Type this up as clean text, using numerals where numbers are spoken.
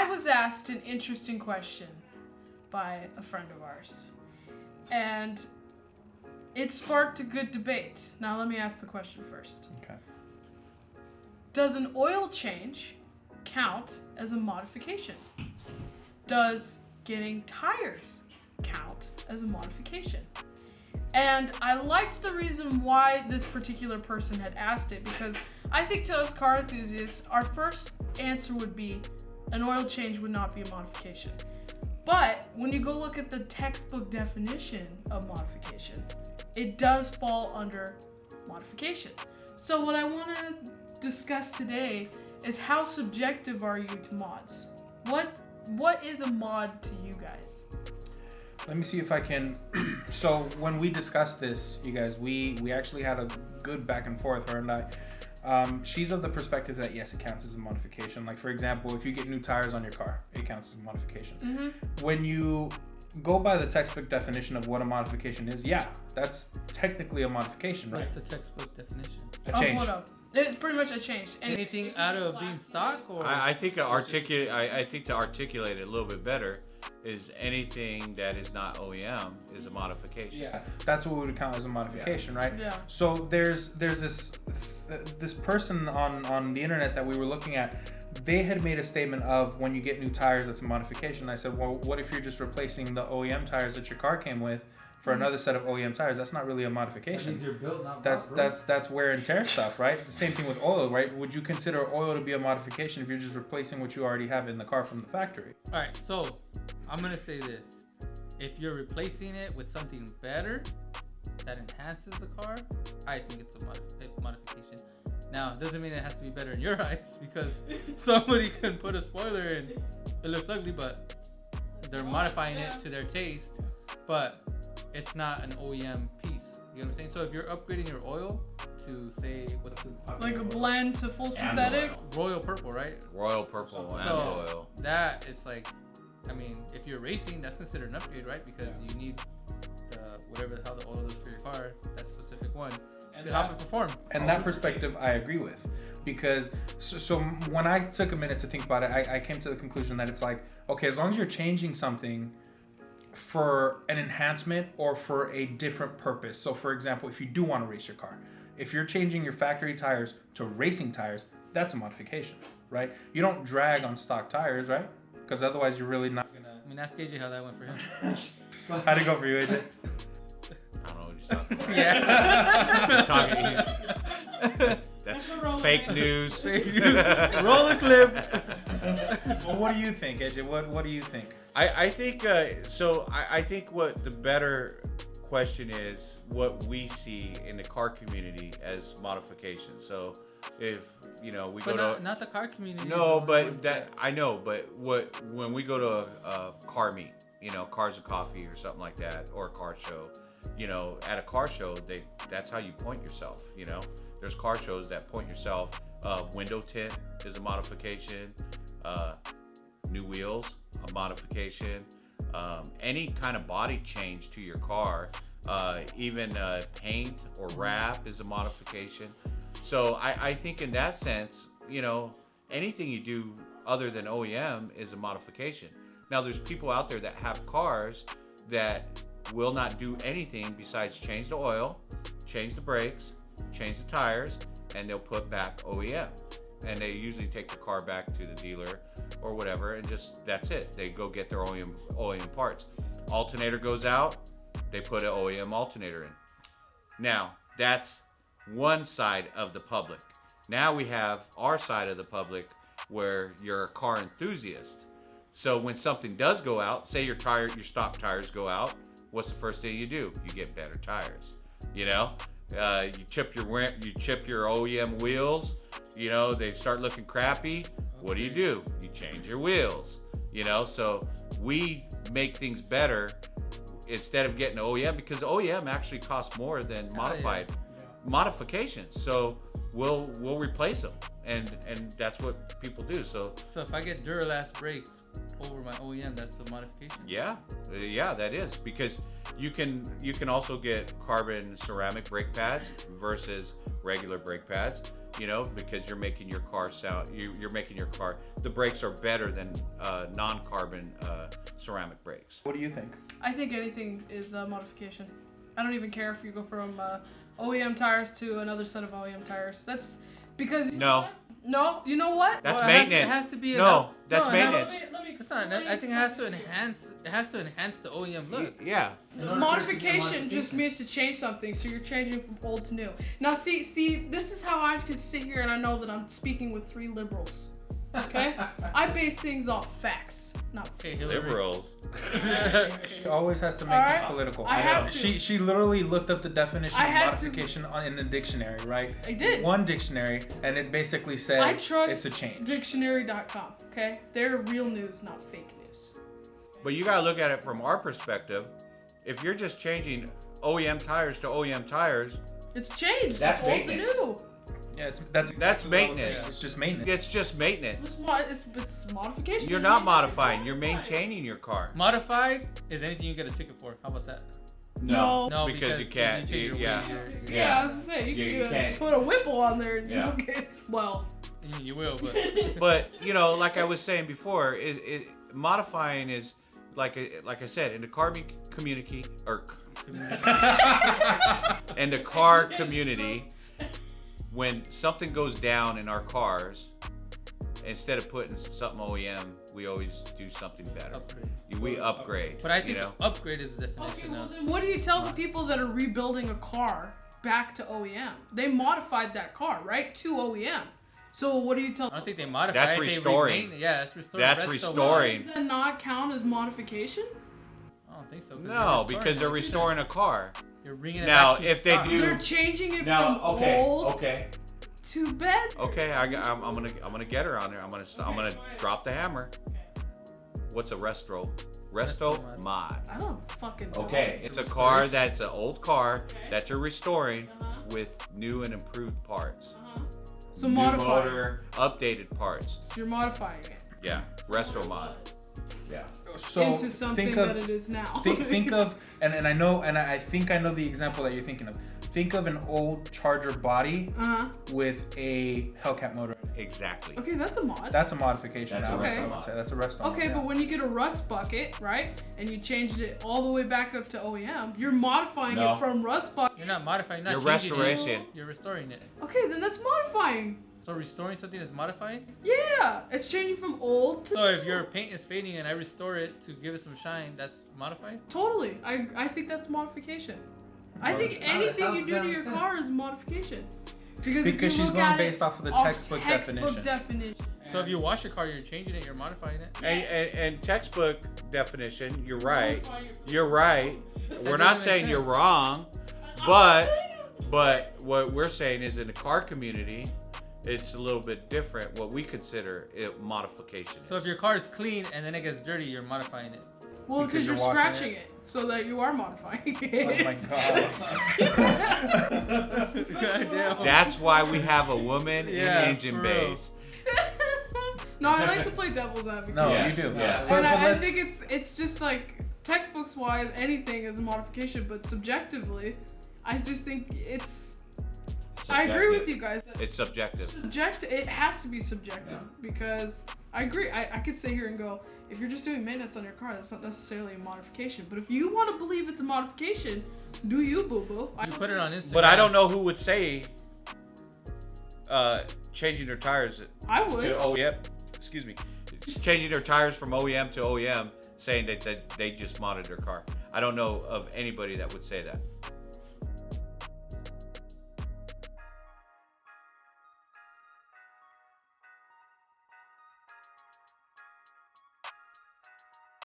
was asked an interesting question by a friend of ours, and it sparked a good debate. Now let me ask the question first. Okay. Does an oil change count as a modification? Does getting tires count as a modification? And I liked the reason why this particular person had asked it, because I think to us car enthusiasts, our first answer would be an oil change would not be a modification. But when you go look at the textbook definition of modification, it does fall under modification. So what I want to discuss today is how subjective are you to mods? What is a mod to you guys? Let me see if I can. So when we discussed this, you guys, we actually had a good back and forth, her and I. She's of the perspective that yes, it counts as a modification. Like for example, if you get new tires on your car, it counts as a modification. Mm-hmm. When you go by the textbook definition of what a modification is, yeah, that's technically a modification, right? What's the textbook definition? A change. Hold up. It's pretty much a change. Anything out of being stock, or I think to articulate it a little bit better is anything that is not OEM is a modification. Yeah, that's what we would count as a modification, right? Yeah. So there's this person on the internet that we were looking at. They had made a statement of when you get new tires, that's a modification. I said, well, what if you're just replacing the OEM tires that your car came with for another set of OEM tires? That's not really a modification. that means you're built, not That's bought, that's wear and tear stuff, right? The same thing with oil, right? Would you consider oil to be a modification if you're just replacing what you already have in the car from the factory? All right, so I'm gonna say this: if you're replacing it with something better that enhances the car, I think it's a modification. Now, it doesn't mean it has to be better in your eyes, because somebody can put a spoiler and it looks ugly, but they're modifying it to their taste, but it's not an OEM piece. You know what I'm saying? So if you're upgrading your oil to, say, what's the popular Like a oil? blend to full synthetic? Royal Purple, right? Royal Purple and So oil. that, it's like, I mean, if you're racing, that's considered an upgrade, right? Because you need whatever the hell the oil is for your car, that specific one, to help it perform. And that perspective I agree with, because so when I took a minute to think about it, I came to the conclusion that it's like, okay, as long as you're changing something for an enhancement or for a different purpose. So for example, if you do want to race your car, if you're changing your factory tires to racing tires, that's a modification, right? You don't drag on stock tires, right? Because otherwise you're really not gonna. I mean, ask AJ how that went for him. How'd it go for you, AJ? I don't know what you're talking about. Yeah. That's fake news. Fake news. Roll the clip. Well, what do you think, AJ? What do you think? I think I think what the better question is what we see in the car community as modifications. So if we go not the car community. No, but that I know. But when we go to a car meet, Cars and Coffee or something like that, or a car show, at a car show, that's how you point yourself. There's car shows that point yourself. Window tint is a modification. New wheels, a modification. Any kind of body change to your car, even paint or wrap is a modification. So I think in that sense, anything you do other than OEM is a modification. Now there's people out there that have cars that will not do anything besides change the oil, change the brakes, change the tires, and they'll put back OEM. And they usually take the car back to the dealer or whatever, and just that's it. They go get their OEM parts. Alternator goes out, they put an OEM alternator in. Now, that's one side of the public. Now we have our side of the public where you're a car enthusiast. So when something does go out, say your stock tires go out, what's the first thing you do? You get better tires. You chip your OEM wheels. They start looking crappy. What do? You change your wheels. So we make things better instead of getting OEM, because OEM actually costs more than modified modifications. So we'll replace them, and that's what people do. So if I get Duralast brakes over my OEM, that's a modification. Yeah, that is, because you can also get carbon ceramic brake pads versus regular brake pads. You know, because you're making your car sound. You're making your car. The brakes are better than non-carbon ceramic brakes. What do you think? I think anything is a modification. I don't even care if you go from OEM tires to another set of OEM tires. That's because No. No, you know what? That's Well, maintenance. It has to be no, that's no, maintenance. Let me It's not. I think it has to enhance. It has to enhance the OEM look. Yeah. Modification just means to change something, so you're changing from old to new. Now, see, this is how I can sit here and I know that I'm speaking with 3 liberals. Okay, I base things off facts, not Okay, Hillary. Liberals. She always has to make Alright, this political. I have to. She literally looked up the definition I of had to. modification in the dictionary, right? I did. One dictionary, and it basically said I trust it's a change. dictionary.com. Okay, they're real news, not fake news. But you gotta look at it from our perspective. If you're just changing OEM tires to OEM tires, It's changed. That's it's old to maintenance. new. Yeah, That's maintenance. It's just maintenance. It's just maintenance. It's modification. You're not modifying. You're maintaining your car. Modified is anything you get a ticket for. How about that? No. No, because you can't. change your Yeah. weight, Yeah, I was gonna say you You can can't. put a Whipple on there and Yeah. you'll get well. You will, but But you know, like I was saying before, modifying is like I said in the car community or in the car community. When something goes down in our cars, instead of putting something OEM, we always do something better. upgrade. We upgrade. But I think you know? upgrade is the Okay, definition well of. then what do you tell the people that are rebuilding a car back to OEM? They modified that car, right? To OEM. So what do you tell I don't think they modified. That's it, restoring. They remain, yeah, that's restoring. That's Resto- restoring. Does that not count as modification? I don't think so. 'cause No, they're because they're restoring restoring a car. it. You're bringing it Now, back to if they stock. do- They're changing it Now, from okay, old okay, to bed. okay. I'm gonna get her on there. I'm gonna drop the hammer. What's a resto? Resto mod. I don't fucking know. Okay, it's a car that's an old car that you're restoring with new and improved parts. So New modify. motor, updated parts. You're modifying it Yeah, resto mod. Yeah. So into something think of that it is now. think of and I know and I think I know the example that you're thinking of. Think of an old Charger body with a Hellcat motor. Exactly. Okay, that's a mod. That's a modification. That's I a would resto say. mod. That's a resto. Okay, mod, but when you get a rust bucket, right, and you changed it all the way back up to OEM, you're modifying No. it from rust bucket. You're not modifying. You're Your not changing restoration. It. You're restoring it. Okay, then that's modifying. So restoring something is modifying. Yeah, it's changing from old to So if your paint is fading and I restore it to give it some shine, that's modified. totally. I think that's modification. I think anything you do to your car is modification. Because if you she's look going at based it off of the off textbook definition. So if you wash your car, you're changing it. You're modifying it. And textbook definition, you're right. You're right. We're not doesn't make saying you're sense. wrong, but what we're saying is in the car community, it's a little bit different. What we consider modification. So if your car is clean and then it gets dirty, you're modifying it. Well, Because because you're you're washing scratching it so that you are modifying it. Oh my god. Goddamn. That's why we have a woman Yeah, in engine for real. bays. No, I like to play devil's advocate. No, Yes, you do. yes. But And I let's- think it's just like textbooks wise, anything is a modification, but subjectively, I just think it's. I agree with you guys. It's subjective. It has to be subjective because I agree. I could sit here and go, if you're just doing maintenance on your car, that's not necessarily a modification. But if you want to believe it's a modification, do you, boo boo? You put it on Instagram. But I don't know who would say changing their tires I would. to OEM. Excuse me. Changing their tires from OEM to OEM, saying that they just modded their car. I don't know of anybody that would say that.